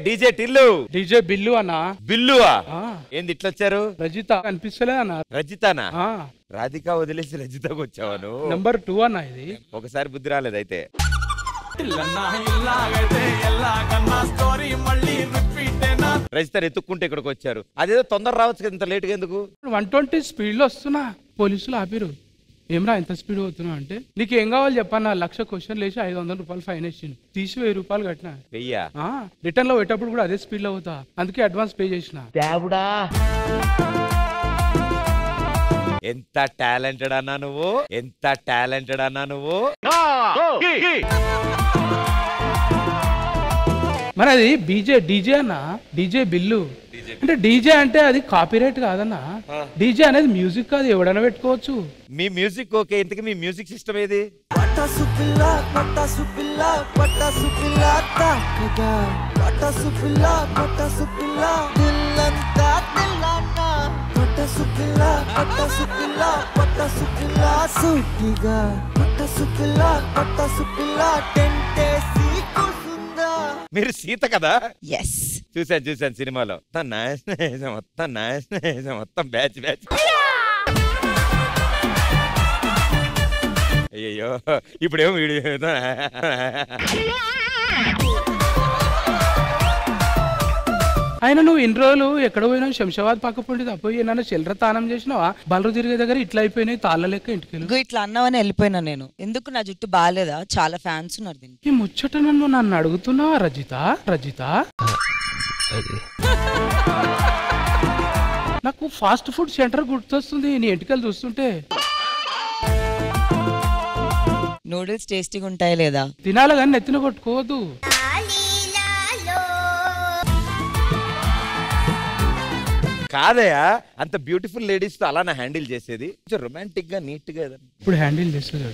DJ Tillu DJ bill అన్న. బిల్లువా? ఏంది ఇట్లా వచ్చారు? రజిత అనిపిస్తలే అన్న. రజితానా? రాధిక వదిలేసి రజితకు వచ్చావాను. నంబర్ 2 అన్న ఇది. ఒకసారి బుద్ధి రాలేదు అయితే. రజిత ఎత్తుక్కుంటే ఇక్కడికి వచ్చారు. అదేదో తొందర రావచ్చు కదా, ఇంత లేట్ గా ఎందుకు? 120 స్పీడ్ లో వస్తున్నా, పోలీసులు ఆపిరు. ఏమరా ఇంత స్పీడ్ అవుతున్నా అంటే, నీకు ఏం కావాలి చెప్పన్నా, 1,00,000 క్వశ్చన్ లేచి 500 రూపాయలు ఫైన్ వేసిండు. తీసి 1000 రూపాయలు కట్టినా. రిటర్న్ లో పెట్టేటప్పుడు కూడా అదే స్పీడ్ లో అవుతా, అందుకే అడ్వాన్స్ పే చేసిన. ఎంత టాలెంటెడ్ అన్నా నువ్వు, ఎంత టాలెంటెడ్ అన్నా నువ్వు. మరి అది డీజే అన్న, డీజే బిల్లు అంటే. డీజే అంటే అది కాపీరైట్ కాదన్నా. డీజే అనేది మ్యూజిక్ కాదు, ఎవడైనా పెట్టుకోవచ్చు. మీ మ్యూజిక్ ఓకే, ఇంతకీ మీ మ్యూజిక్ సిస్టమ్ ఏది? మీరు సీత కదా? చూసాను సినిమాలో. మొత్తం బ్యాచ్. అయ్యో ఇప్పుడేమో వీడియో. ఆయన నువ్వు ఇన్ని రోజులు ఎక్కడ పోయినావు? శంషాబాద్ పక్క పోయి తప్పపోయి నన్ను చిల్లర తానం చేసినావా? బలరు తిరిగే దగ్గర ఇట్లా అయిపోయినాయి, తాళ్ళ లెక్క ఇంటికి ఇట్లా అన్నావని వెళ్ళిపోయినా నేను. ఎందుకు నా జుట్టు బాగాలేదా? చాలా ఫ్యాన్స్ ఉన్నారు దీనికి. ఈ ముచ్చట నన్ను అడుగుతున్నావా రజిత? నాకు ఫాస్ట్ ఫుడ్ సెంటర్ గుర్తొస్తుంది నీ ఎంటికలు చూస్తుంటే. నూడిల్స్ టేస్టీగా ఉంటాయి లేదా? తినాలి కానీ నెత్తిన కొట్టుకోవద్దు. కాదయా, అంత బ్యూటిఫుల్ లేడీస్ తో అలా నా హ్యాండిల్ చేసేది రొమాంటిక్ గా, నీట్ గా. ఇప్పుడు హ్యాండిల్ చేస్తుంది.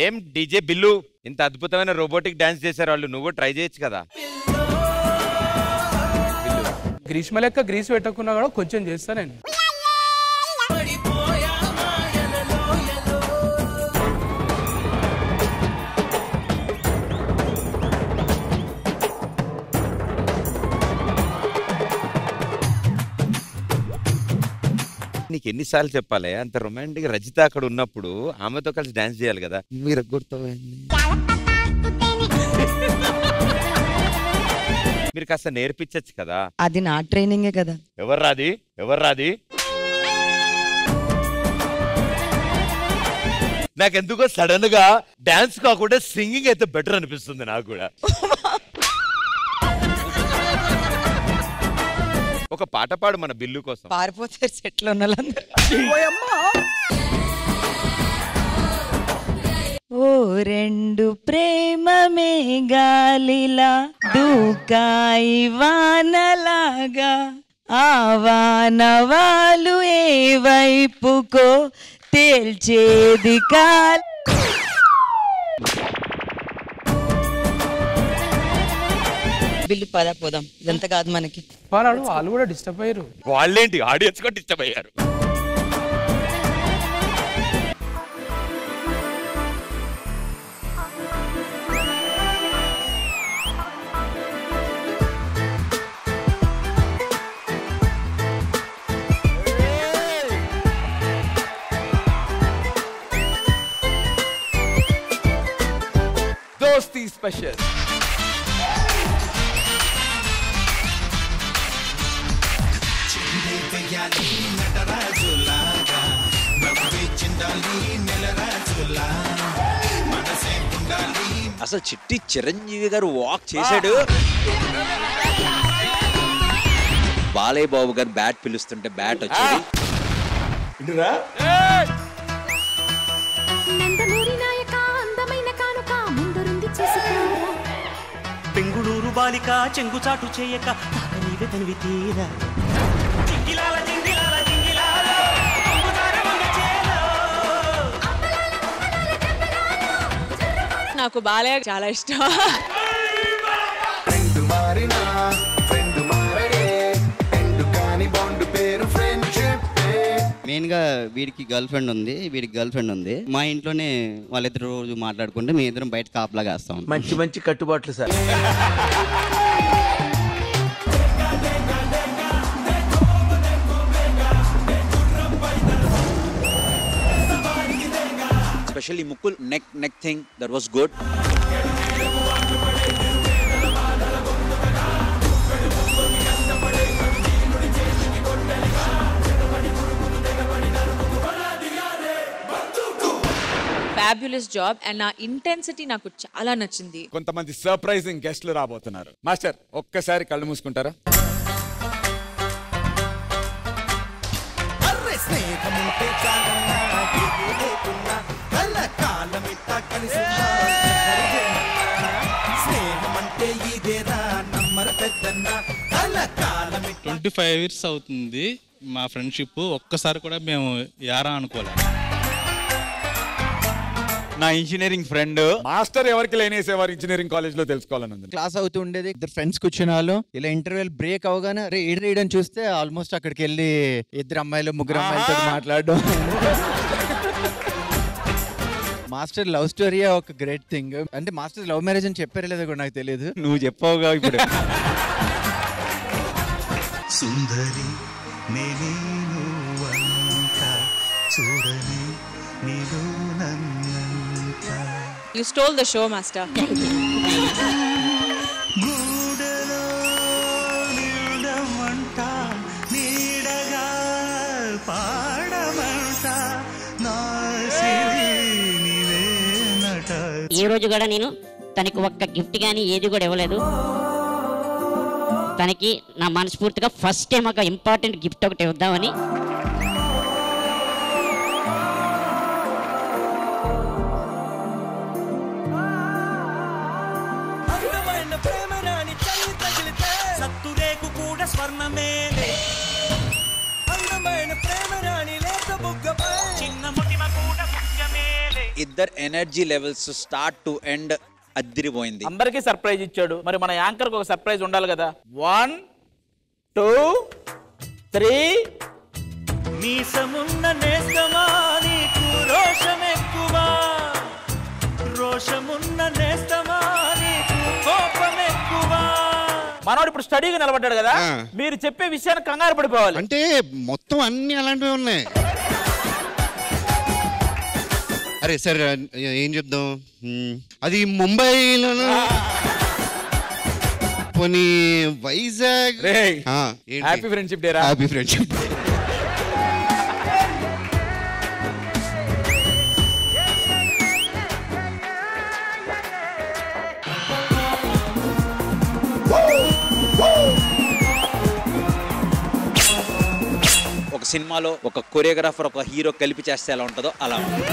ఏం డీజే బిల్లు, ఇంత అద్భుతమైన రోబోటిక్ డాన్స్ చేశారు వాళ్ళు, నువ్వు ట్రై చేయొచ్చు కదా. గ్రీష్మ లెక్క గ్రీస్ పెట్టకున్నా కూడా కొంచెం చేస్తా నేను. నీకు ఎన్నిసార్లు చెప్పాలి, అంత రొమాంటిక్. రజిత అక్కడ ఉన్నప్పుడు ఆమెతో కలిసి డాన్స్ చేయాలి కదా. మీరు మీరు కాస్త నేర్పించచ్చు కదా. అది నా ట్రైనింగే కదా. ఎవర్రాది? నాకెందుకో సడన్ గా డాన్స్ కాకుండా సింగింగ్ అయితే బెటర్ అనిపిస్తుంది నాకు కూడా. ఒక పాట పాడు మన బిల్లు కోసం. పారిపోతారు సెట్లో ఉన్న. ఓ రెండు ప్రేమ మేఘాలిలా దూకాయి వానలాగా, ఆ వానవాలు ఏ వైపుకో తేల్చేది కాల్. బిల్లు పద పోదాం, ఇదంతా కాదు మనకి. వాళ్ళు కూడా డిస్టర్బ్ అయ్యారు. వాళ్ళేంటి, ఆడియన్స్ కూడా డిస్టర్బ్ అయ్యారు. దోస్తీ స్పెషల్. అసలు చిట్టి చిరంజీవి గారు వాక్ చేశాడు. బాలయ్య బాబు గారు బ్యాట్ పిలుస్తుంటే బ్యాట్ వచ్చేది. బెంగుళూరు బాలిక చెంగుచాటు చేయక నీవే తనివి తీరా. జింగిలాల జింగిలాల జింగిలాల నాకు బాలయ్య చాలా ఇష్టం. మెయిన్ గా వీడికి గర్ల్ ఫ్రెండ్ ఉంది, వీడికి గర్ల్ ఫ్రెండ్ ఉంది. మా ఇంట్లోనే వాళ్ళిద్దరు రోజు మాట్లాడుకుంటే మేము ఇద్దరం బయట కాపలాగా వేస్తాం. మంచి మంచి కట్టుబాట్లు sir. Especially Mukul neck thing, that was good. Fabulous job and నా ఇంటెన్సిటీ నాకు చాలా నచ్చింది. కొంతమంది సర్ప్రైజింగ్ గెస్ట్లు రాబోతున్నారు. మాస్టర్ ఒక్కసారి కళ్ళు మూసుకుంటారా? ట్వంటీ 25 years అవుతుంది మా ఫ్రెండ్షిప్. ఒక్కసారి కూడా మేము యారా అనుకోలేదు. నా ఇంజనీరింగ్ ఫ్రెండ్ మాస్టర్ ఎవరికి లేనేసేవారు ఇంజనీరింగ్ కాలేజ్ లో తెలుసుకోవాలని ఉంది. క్లాస్ అవుతూ ఉండేది, ఇద్దరు ఫ్రెండ్స్ కూర్చున్న వాళ్ళు. ఇలా ఇంటర్వెల్ బ్రేక్ అవగానే రీడని చూస్తే ఆల్మోస్ట్ అక్కడికి వెళ్ళి ఇద్దరు అమ్మాయిలు ముగ్గురు అమ్మాయిలతో మాట్లాడడం. మాస్టర్ లవ్ స్టోరీ ఒక గ్రేట్ థింగ్. అంటే మాస్టర్ లవ్ మ్యారేజ్ అని చెప్పారు లేదో కూడా నాకు తెలియదు. నువ్వు చెప్పావుగా ఇప్పుడు. సుందరి చూడని నీలో నన్నంత. You stole the show, master. గూడలో నిడమంట నీడగా పాడమంట నా సిరి నీవేనట. ఏ రోజు కూడా నేను తనకి ఒక్క గిఫ్ట్ కానీ ఏది కూడా ఇవ్వలేదు. తనకి నా మనస్ఫూర్తిగా ఫస్ట్ టైం ఒక ఇంపార్టెంట్ గిఫ్ట్ ఒకటి ఇద్దామని. సత్తురేకు కూడా స్వర్ణమేలే, అందమైన ప్రేమ రాణి లేత బుగ్గపై చిన్న ముటిమ కూడా ముఖ్యమేలే. ఇద్దరు energy levels start to end అద్దిరిపోయింది. అందరికీ సర్ప్రైజ్ ఇచ్చాడు, మరి మన యాంకర్ కు ఒక సర్ప్రైజ్ ఉండాలి కదా. 1 2 3. మీసమున్న నేస్తమా నీకు రోషమెక్కువా, రోషమున్న నేస్తమా నీకు కోపమెక్కువా. మనోడు ఇప్పుడు స్టడీగా నిలబడ్డాడు కదా, మీరు చెప్పే విషయాన్ని కంగారు పడిపోవాలి. అంటే మొత్తం అన్ని అలాంటివి ఉన్నాయి. అరే సార్ ఏం చెప్దాం, అది ముంబైలోనూ పోనీ Vizag. Happy friendship day. Happy friendship day. ఒక సినిమాలో ఒక కొరియోగ్రాఫర్ ఒక హీరో కలిపి చేస్తే ఎలా ఉంటుందో అలా ఉంటుంది.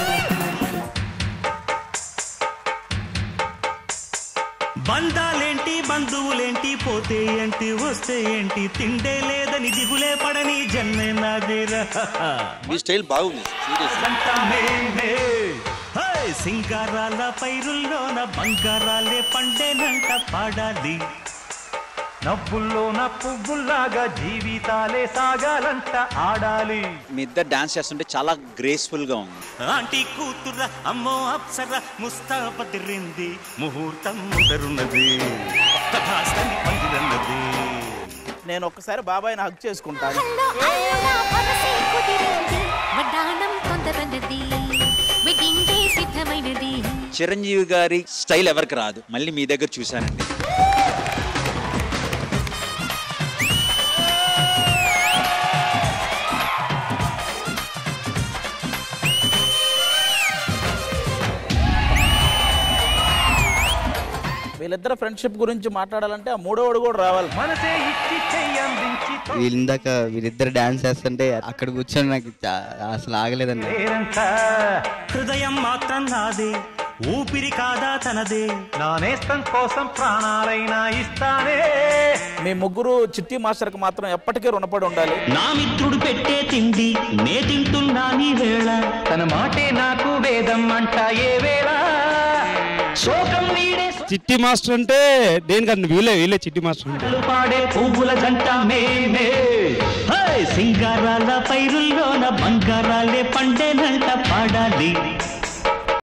బంధాలేంటి బంధువులేంటి పోతే ఏంటి వస్తే ఏంటి తిండే లేదని దిగులే పడని జన్మే నాదిరా. మీ స్టైల్ బాగుంది. సింగారాల పైరుల్లోన బంగారాలే పండేనంట పాడాలి, నవ్వుల్లోన పువ్వుల్లాగా జీవితాలే సాగాలంట ఆడాలి. మీ ఇద్దరు డాన్స్ చేస్తుంటే చాలా గ్రేస్ఫుల్ గా ఉంది. ఆంటీ కూతుర అమ్మో అప్సర ముస్తాబదిరింది, ముహూర్తం ముదరున్నది కథాస్తని పందిరన్నది. నేను ఒక్కసారి బాబాయ్ని హగ్ చేసుకుంటాను. చిరంజీవి గారి స్టైల్ ఎవరికి రాదు, మళ్ళీ మీ దగ్గర చూశానండి. వీళ్ళిద్దరు ఫ్రెండ్షిప్ గురించి మాట్లాడాలంటే ఆ మూడోవాడు కూడా రావాలి. ఇందాక వీరిద్దరు డాన్స్ చేస్తుంటే అక్కడ కూర్చొని నాకు అసలు ఆగలేదండి. హృదయం మాత్రం నాదే, ఊపిరి కాదా తనదే, నా నేస్తం కోసం ప్రాణాలైనా ఇస్తానే. మీ ముగ్గురు చిట్టి మాస్టర్ కి మాత్రం ఎప్పటికీ రుణపడి ఉండాలి. నా మిత్రుడు పెట్టే తిండి నే తింటున్నా నీ వేళ, తన మాటే నాకు వేదం అంట ఏ వేళ. శోకం వీడే చిట్టి మాస్టర్ అంటే దేనికంటే వీళ్ళే చిట్టి మాస్టర్ అంటే పాడే పువ్వుల జంట మేమే సింగారాల పైరుల్లోన బంగారాలే పండేనంట పాడాలి